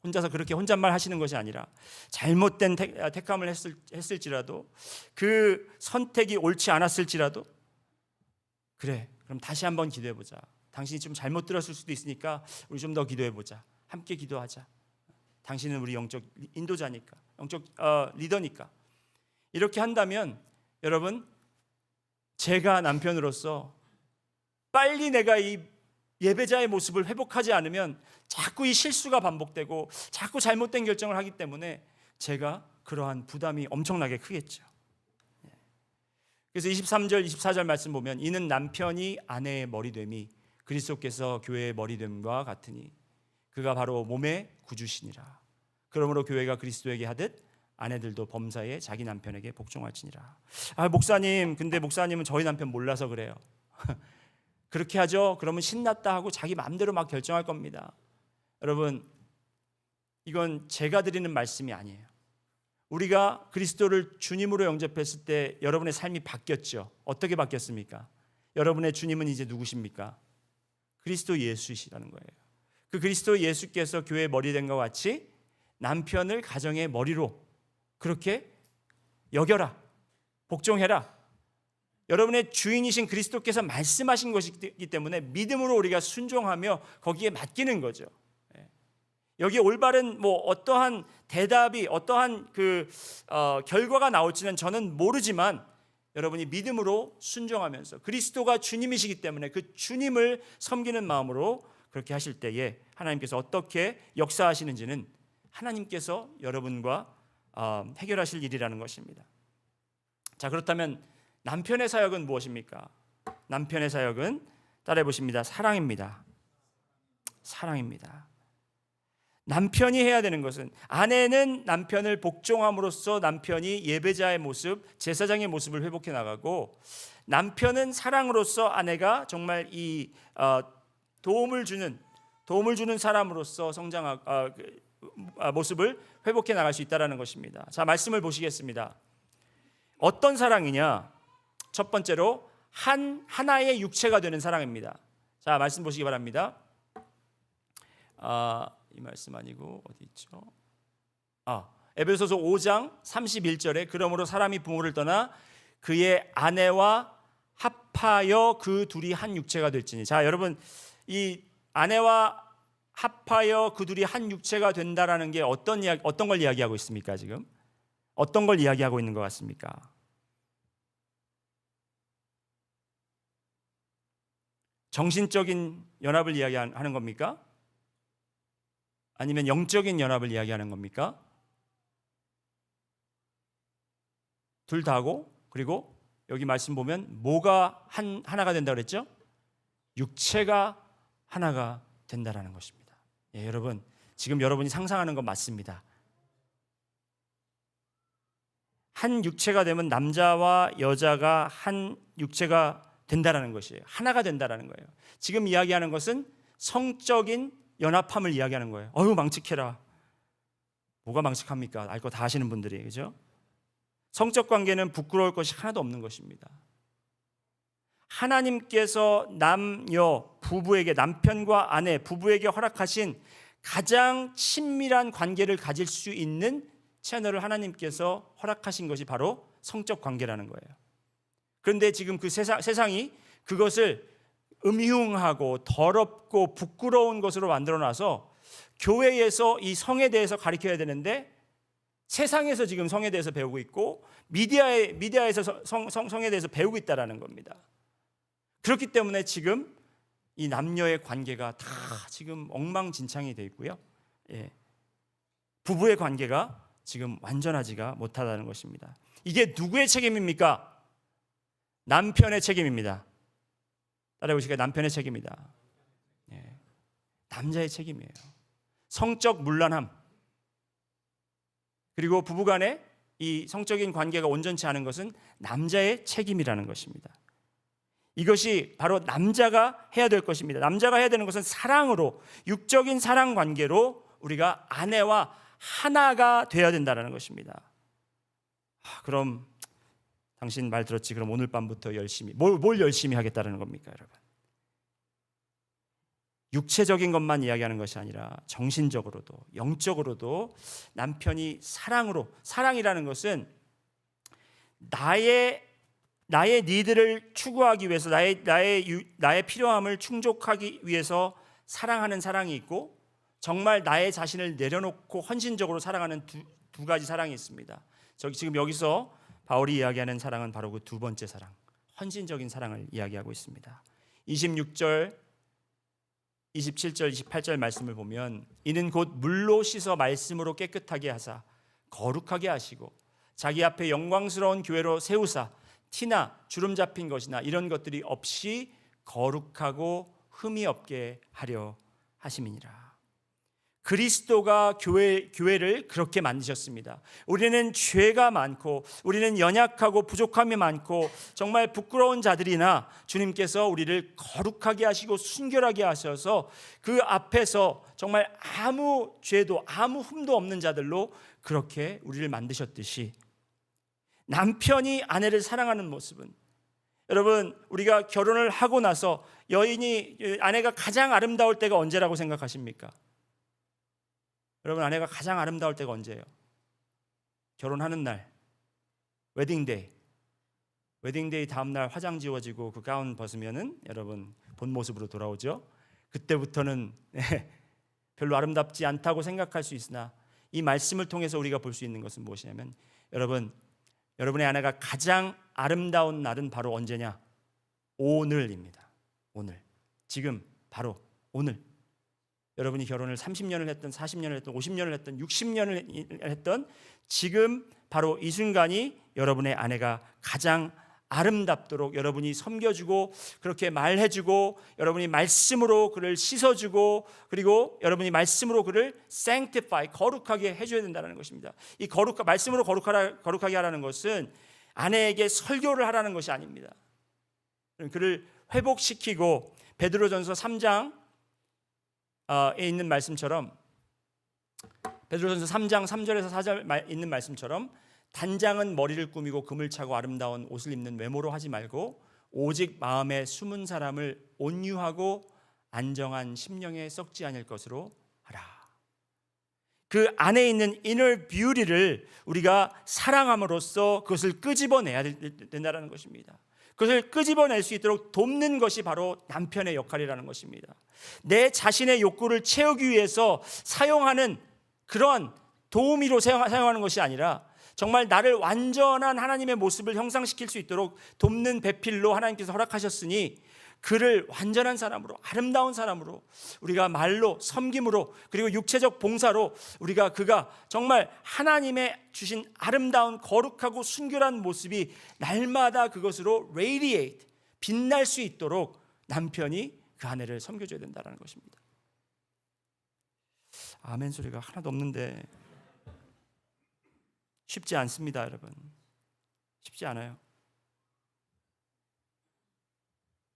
혼자서 그렇게 혼잣말 하시는 것이 아니라 잘못된 택함을 했을지라도 그 선택이 옳지 않았을지라도 그래 그럼 다시 한번 기도해보자. 당신이 좀 잘못 들었을 수도 있으니까 우리 좀 더 기도해보자. 함께 기도하자. 당신은 우리 영적 인도자니까, 영적 리더니까. 이렇게 한다면 여러분, 제가 남편으로서 빨리 내가 이 예배자의 모습을 회복하지 않으면 자꾸 이 실수가 반복되고 자꾸 잘못된 결정을 하기 때문에 제가 그러한 부담이 엄청나게 크겠죠. 그래서 23절 24절 말씀 보면 이는 남편이 아내의 머리됨이 그리스도께서 교회의 머리됨과 같으니 그가 바로 몸의 구주시니라. 그러므로 교회가 그리스도에게 하듯 아내들도 범사에 자기 남편에게 복종할지니라. 목사님, 근데 목사님은 저희 남편 몰라서 그래요. 그렇게 하죠. 그러면 신났다 하고 자기 마음대로 막 결정할 겁니다. 여러분, 이건 제가 드리는 말씀이 아니에요. 우리가 그리스도를 주님으로 영접했을 때 여러분의 삶이 바뀌었죠. 어떻게 바뀌었습니까? 여러분의 주님은 이제 누구십니까? 그리스도 예수이시라는 거예요. 그 그리스도 예수께서 교회의 머리 된 것 같이 남편을 가정의 머리로 그렇게 여겨라, 복종해라. 여러분의 주인이신 그리스도께서 말씀하신 것이기 때문에 믿음으로 우리가 순종하며 거기에 맡기는 거죠. 여기 올바른 어떠한 대답이 어떠한 결과가 나올지는 저는 모르지만 여러분이 믿음으로 순종하면서 그리스도가 주님이시기 때문에 그 주님을 섬기는 마음으로 그렇게 하실 때에 하나님께서 어떻게 역사하시는지는 하나님께서 여러분과 해결하실 일이라는 것입니다. 자, 그렇다면 남편의 사역은 무엇입니까? 남편의 사역은 따라해 보십니다. 사랑입니다. 사랑입니다. 남편이 해야 되는 것은, 아내는 남편을 복종함으로써 남편이 예배자의 모습, 제사장의 모습을 회복해 나가고, 남편은 사랑으로서 아내가 정말 이 도움을 주는 사람으로서 모습을 회복해 나갈 수 있다는 것입니다. 자, 말씀을 보시겠습니다. 어떤 사랑이냐? 첫 번째로 하나의 육체가 되는 사랑입니다. 자, 말씀 보시기 바랍니다. 이 말씀 아니고 어디 있죠? 에베소서 5장 31절에 그러므로 사람이 부모를 떠나 그의 아내와 합하여 그 둘이 한 육체가 될지니. 자, 여러분, 이 아내와 합하여 그 둘이 한 육체가 된다라는 게 어떤 걸 이야기하고 있습니까? 지금 어떤 걸 이야기하고 있는 것 같습니까? 정신적인 연합을 이야기하는 겁니까? 아니면 영적인 연합을 이야기하는 겁니까? 둘 다고, 그리고 여기 말씀 보면 뭐가 하나가 된다 그랬죠? 육체가 하나가 된다라는 것입니다. 예, 여러분, 지금 여러분이 상상하는 건 맞습니다. 한 육체가 되면 남자와 여자가 한 육체가 된다라는 것이에요. 하나가 된다라는 거예요. 지금 이야기하는 것은 성적인 연합함을 이야기하는 거예요. 망측해라. 뭐가 망측합니까? 알 거 다 아시는 분들이, 그죠? 성적 관계는 부끄러울 것이 하나도 없는 것입니다. 하나님께서 남편과 아내, 부부에게 허락하신 가장 친밀한 관계를 가질 수 있는 채널을 하나님께서 허락하신 것이 바로 성적 관계라는 거예요. 그런데 지금 그 세상이 그것을 음흉하고 더럽고 부끄러운 것으로 만들어놔서 교회에서 이 성에 대해서 가르쳐야 되는데 세상에서 지금 성에 대해서 배우고 있고 미디어에서 성에 대해서 배우고 있다는 겁니다. 그렇기 때문에 지금 이 남녀의 관계가 다 지금 엉망진창이 되어 있고요. 예. 부부의 관계가 지금 완전하지가 못하다는 것입니다. 이게 누구의 책임입니까? 남편의 책임입니다. 따라해보시니까 남편의 책임이다. 예. 남자의 책임이에요. 성적 문란함, 그리고 부부간의 이 성적인 관계가 온전치 않은 것은 남자의 책임이라는 것입니다. 이것이 바로 남자가 해야 될 것입니다. 남자가 해야 되는 것은 사랑으로, 육적인 사랑 관계로 우리가 아내와 하나가 되어야 된다는 것입니다. 그럼 당신 말 들었지? 그럼 오늘 밤부터 열심히 뭘 열심히 하겠다는 겁니까, 여러분? 육체적인 것만 이야기하는 것이 아니라 정신적으로도 영적으로도 남편이 사랑으로, 사랑이라는 것은 나의 니드를 추구하기 위해서 나의 필요함을 충족하기 위해서 사랑하는 사랑이 있고, 정말 나의 자신을 내려놓고 헌신적으로 사랑하는 두 가지 사랑이 있습니다. 지금 여기서 바울이 이야기하는 사랑은 바로 그 두 번째 사랑, 헌신적인 사랑을 이야기하고 있습니다. 26절, 27절, 28절 말씀을 보면 이는 곧 물로 씻어 말씀으로 깨끗하게 하사 거룩하게 하시고 자기 앞에 영광스러운 교회로 세우사 티나 주름 잡힌 것이나 이런 것들이 없이 거룩하고 흠이 없게 하려 하심이니라. 그리스도가 교회를 그렇게 만드셨습니다. 우리는 죄가 많고 우리는 연약하고 부족함이 많고 정말 부끄러운 자들이나 주님께서 우리를 거룩하게 하시고 순결하게 하셔서 그 앞에서 정말 아무 죄도 아무 흠도 없는 자들로 그렇게 우리를 만드셨듯이 남편이 아내를 사랑하는 모습은, 여러분 우리가 결혼을 하고 나서 아내가 가장 아름다울 때가 언제라고 생각하십니까? 여러분, 아내가 가장 아름다울 때가 언제예요? 결혼하는 날, 웨딩데이 다음 날 화장 지워지고 그 가운 벗으면은 여러분 본 모습으로 돌아오죠. 그때부터는 별로 아름답지 않다고 생각할 수 있으나 이 말씀을 통해서 우리가 볼 수 있는 것은 무엇이냐면, 여러분의 아내가 가장 아름다운 날은 바로 언제냐? 오늘입니다. 오늘, 지금 바로 오늘. 여러분이 결혼을 30년을 했던 40년을 했던 50년을 했던 60년을 했던 지금 바로 이 순간이 여러분의 아내가 가장 아름답도록 여러분이 섬겨주고 그렇게 말해주고 여러분이 말씀으로 그를 씻어주고 그리고 여러분이 말씀으로 그를 sanctify, 거룩하게 해줘야 된다는 것입니다. 이 말씀으로 거룩하게 하라는 것은 아내에게 설교를 하라는 것이 아닙니다. 그를 회복시키고 베드로전서 3장 에 있는 말씀처럼, 베드로전서 3장 3절에서 4절 있는 말씀처럼 단장은 머리를 꾸미고 금을 차고 아름다운 옷을 입는 외모로 하지 말고 오직 마음에 숨은 사람을 온유하고 안정한 심령에 썩지 않을 것으로 하라. 그 안에 있는 inner beauty를 우리가 사랑함으로써 그것을 끄집어내야 된다는 것입니다. 그것을 끄집어낼 수 있도록 돕는 것이 바로 남편의 역할이라는 것입니다. 내 자신의 욕구를 채우기 위해서 사용하는 그런 도우미로 사용하는 것이 아니라 정말 나를 완전한 하나님의 모습을 형상시킬 수 있도록 돕는 배필로 하나님께서 허락하셨으니 그를 완전한 사람으로, 아름다운 사람으로, 우리가 말로, 섬김으로, 그리고 육체적 봉사로 그가 정말 하나님의 주신 아름다운 거룩하고 순결한 모습이 날마다 그것으로 radiate, 빛날 수 있도록 남편이 그 아내를 섬겨줘야 된다는 것입니다. 아멘 소리가 하나도 없는데 쉽지 않습니다, 여러분. 쉽지 않아요.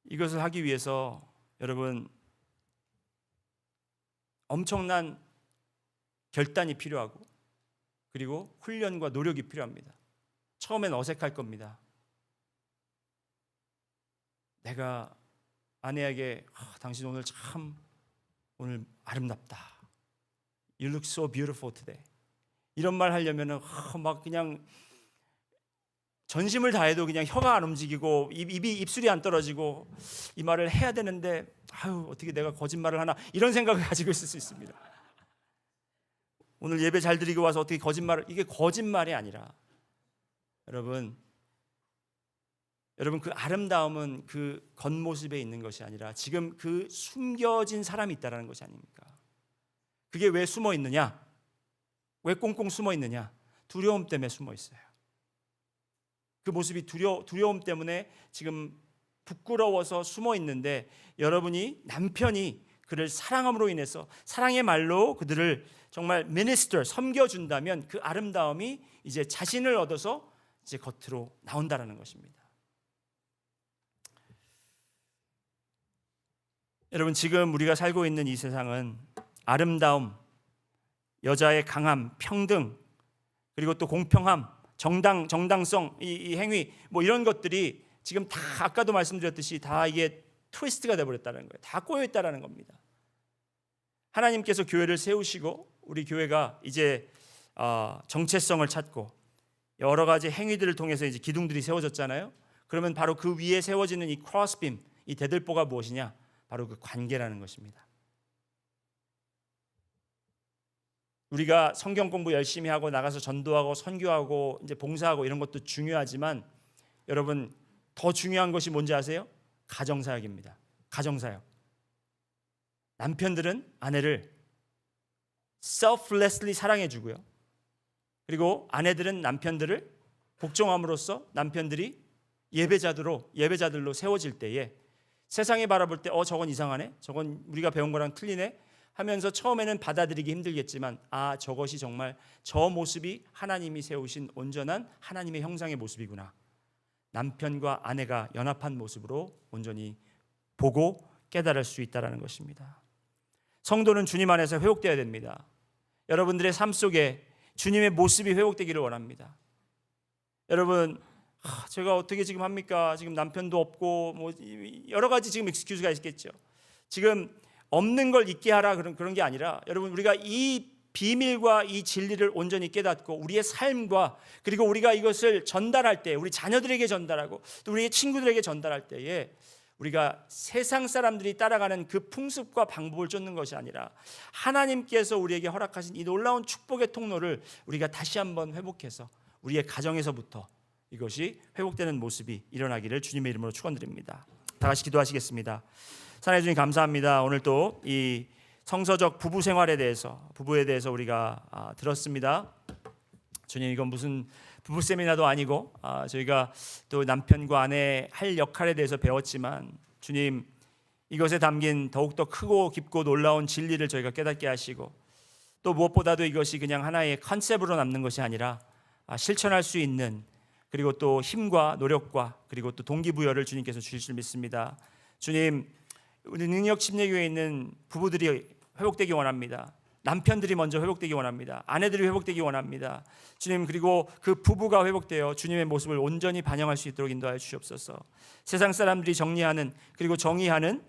이것을 하기 위해서 여러분 엄청난 결단이 필요하고 그리고 훈련과 노력이 필요합니다. 처음엔 어색할 겁니다. 내가 아내에게 당신 오늘 아름답다. You look so beautiful today. 이런 말 하려면은 막 그냥 전심을 다해도 그냥 혀가 안 움직이고 입술이 안 떨어지고 이 말을 해야 되는데 어떻게 내가 거짓말을 하나 이런 생각을 가지고 있을 수 있습니다. 오늘 예배 잘 드리고 와서 어떻게 거짓말을, 이게 거짓말이 아니라 여러분 그 아름다움은 그 겉모습에 있는 것이 아니라 지금 그 숨겨진 사람이 있다는 것이 아닙니까? 그게 왜 숨어 있느냐? 왜 꽁꽁 숨어 있느냐? 두려움 때문에 숨어 있어요. 그 모습이 두려움 때문에 지금 부끄러워서 숨어 있는데 여러분이, 남편이 그를 사랑함으로 인해서 사랑의 말로 그들을 정말 minister, 섬겨준다면 그 아름다움이 이제 자신을 얻어서 이제 겉으로 나온다는 것입니다. 여러분, 지금 우리가 살고 있는 이 세상은 아름다움, 여자의 강함, 평등, 그리고 또 공평함, 정당성, 이 행위, 뭐 이런 것들이 지금 다 아까도 말씀드렸듯이 다 이게 트위스트가 돼버렸다는 거예요. 다 꼬여있다는 겁니다. 하나님께서 교회를 세우시고 우리 교회가 이제 정체성을 찾고 여러 가지 행위들을 통해서 이제 기둥들이 세워졌잖아요. 그러면 바로 그 위에 세워지는 이 크로스빔, 이 대들보가 무엇이냐? 바로 그 관계라는 것입니다. 우리가 성경 공부 열심히 하고 나가서 전도하고 선교하고 이제 봉사하고 이런 것도 중요하지만 여러분, 더 중요한 것이 뭔지 아세요? 가정사역입니다. 가정사역. 남편들은 아내를 selflessly 사랑해 주고요. 그리고 아내들은 남편들을 복종함으로써 남편들이 예배자들로 세워질 때에 세상이 바라볼 때 저건 이상하네, 저건 우리가 배운 거랑 틀리네 하면서 처음에는 받아들이기 힘들겠지만 저것이 정말 저 모습이 하나님이 세우신 온전한 하나님의 형상의 모습이구나. 남편과 아내가 연합한 모습으로 온전히 보고 깨달을 수 있다는 것입니다. 성도는 주님 안에서 회복되어야 됩니다. 여러분들의 삶 속에 주님의 모습이 회복되기를 원합니다. 여러분, 제가 어떻게 지금 합니까? 지금 남편도 없고 뭐 여러 가지 지금 익스큐즈가 있겠죠. 지금 없는 걸 있게 하라 그런 게 아니라 여러분, 우리가 이 비밀과 이 진리를 온전히 깨닫고 우리의 삶과 그리고 우리가 이것을 전달할 때 우리 자녀들에게 전달하고 또 우리의 친구들에게 전달할 때에 우리가 세상 사람들이 따라가는 그 풍습과 방법을 쫓는 것이 아니라 하나님께서 우리에게 허락하신 이 놀라운 축복의 통로를 우리가 다시 한번 회복해서 우리의 가정에서부터 이것이 회복되는 모습이 일어나기를 주님의 이름으로 축원드립니다. 다 같이 기도하시겠습니다. 사랑해 주님 감사합니다. 오늘 또 이 성서적 부부 생활에 대해서, 부부에 대해서 우리가 들었습니다. 주님, 이건 무슨 부부 세미나도 아니고 저희가 또 남편과 아내 할 역할에 대해서 배웠지만 주님, 이것에 담긴 더욱더 크고 깊고 놀라운 진리를 저희가 깨닫게 하시고 또 무엇보다도 이것이 그냥 하나의 컨셉으로 남는 것이 아니라 실천할 수 있는, 그리고 또 힘과 노력과 그리고 또 동기부여를 주님께서 주실 줄 믿습니다. 주님, 우리 능력 침례교회에 있는 부부들이 회복되기 원합니다. 남편들이 먼저 회복되기 원합니다. 아내들이 회복되기 원합니다. 주님, 그리고 그 부부가 회복되어 주님의 모습을 온전히 반영할 수 있도록 인도하여 주시옵소서. 세상 사람들이 정리하는 그리고 정의하는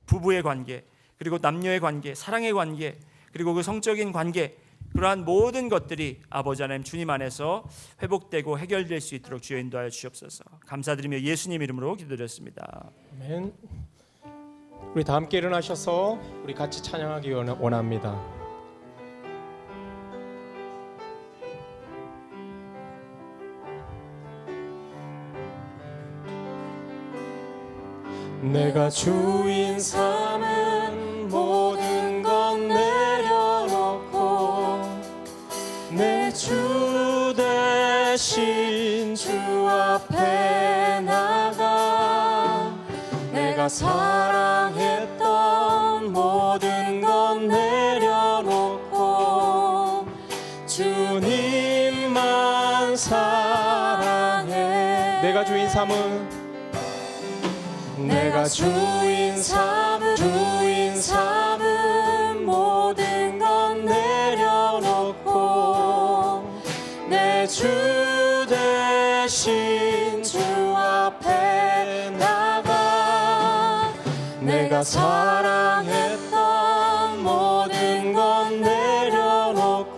부부의 관계, 그리고 남녀의 관계, 사랑의 관계, 그리고 그 성적인 관계, 그러한 모든 것들이 아버지 하나님 주님 안에서 회복되고 해결될 수 있도록 주여 인도하여 주시옵소서. 감사드리며 예수님 이름으로 기도드렸습니다. 아멘. 우리 다 함께 일어나셔서 우리 같이 찬양하기 원합니다. 내가 주인 삼은 모든 건 내려놓고 내 주 대신 주 앞에 나가 내가 사랑했던 모든 건 내려놓고 주님만 사랑해. 내가 주인 삼은 모든 건 내려놓고 내 주 대신 주 앞에 나가 내가 사랑했던 모든 건 내려놓고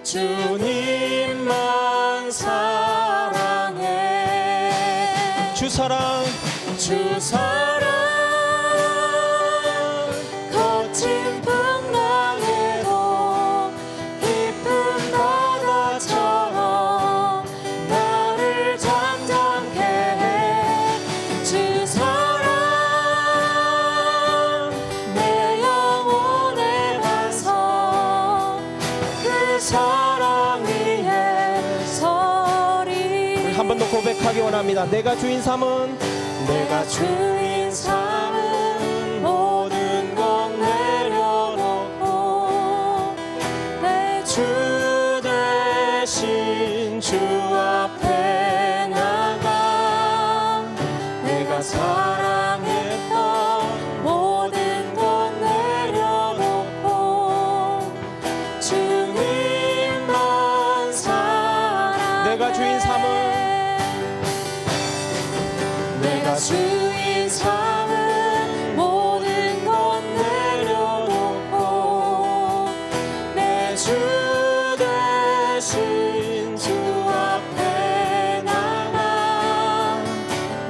주님만 사랑해. 주 사랑 거친 풍랑에도 깊은 바다처럼 나를 잠잠케 해. 주 사랑 내 영혼의 반석 그 사랑 위에 서리. 우리 한 번 더 고백하기 원합니다. 내가 주인 삼은 모든 건 내려놓고 내 주 대신 주 앞에 나가 내가 사랑했던 내가 주인 삼은 내가 주인 삼은 모든 것 내려놓고 내 주 대신 주 앞에 나가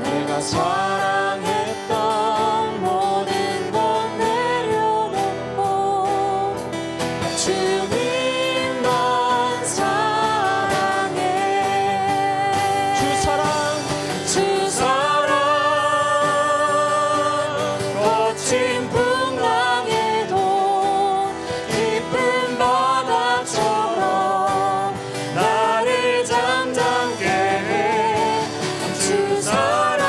내가 사랑했던 모든 것 내려놓고 주님만 사랑해. 주 사랑 주 사랑 거친 풍랑에도 깊은 바다처럼 나를 잠잠게 해. 주 사랑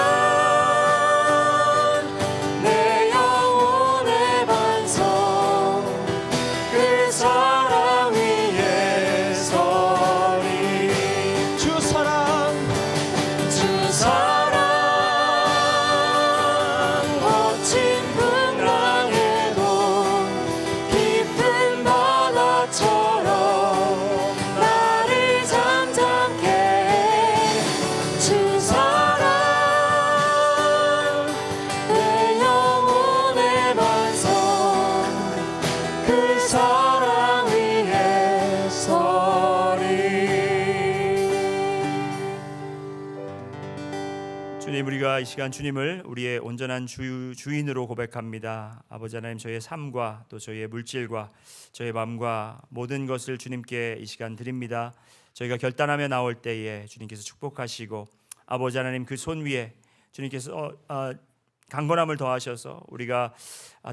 내 영혼의 반석 그 사랑 위에 서리. 주 사랑 주 사랑 거친 풍랑에도 깊은 바다처럼 나를 잠잠게 해. 주 사랑 내 영혼의 반석 그 사랑 위에 서리. 주님, 우리가 이 시간 주님을 우리의 온전한 주인으로 고백합니다. 아버지 하나님, 저희의 삶과 또 저희의 물질과 저희의 마음과 모든 것을 주님께 이 시간 드립니다. 저희가 결단하며 나올 때에 주님께서 축복하시고 아버지 하나님 그 손 위에 주님께서 강건함을 더하셔서 우리가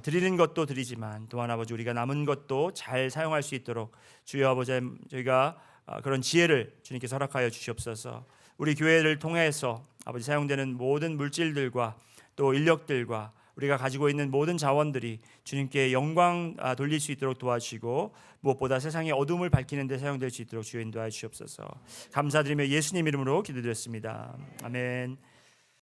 드리는 것도 드리지만 또한 아버지 우리가 남은 것도 잘 사용할 수 있도록 주여 아버지 하나님, 저희가 그런 지혜를 주님께서 허락하여 주시옵소서. 우리 교회를 통해서 아버지 사용되는 모든 물질들과 또 인력들과 우리가 가지고 있는 모든 자원들이 주님께 영광 돌릴 수 있도록 도와주시고 무엇보다 세상의 어둠을 밝히는 데 사용될 수 있도록 주여 인도하여 주시옵소서. 감사드리며 예수님 이름으로 기도드렸습니다. 아멘.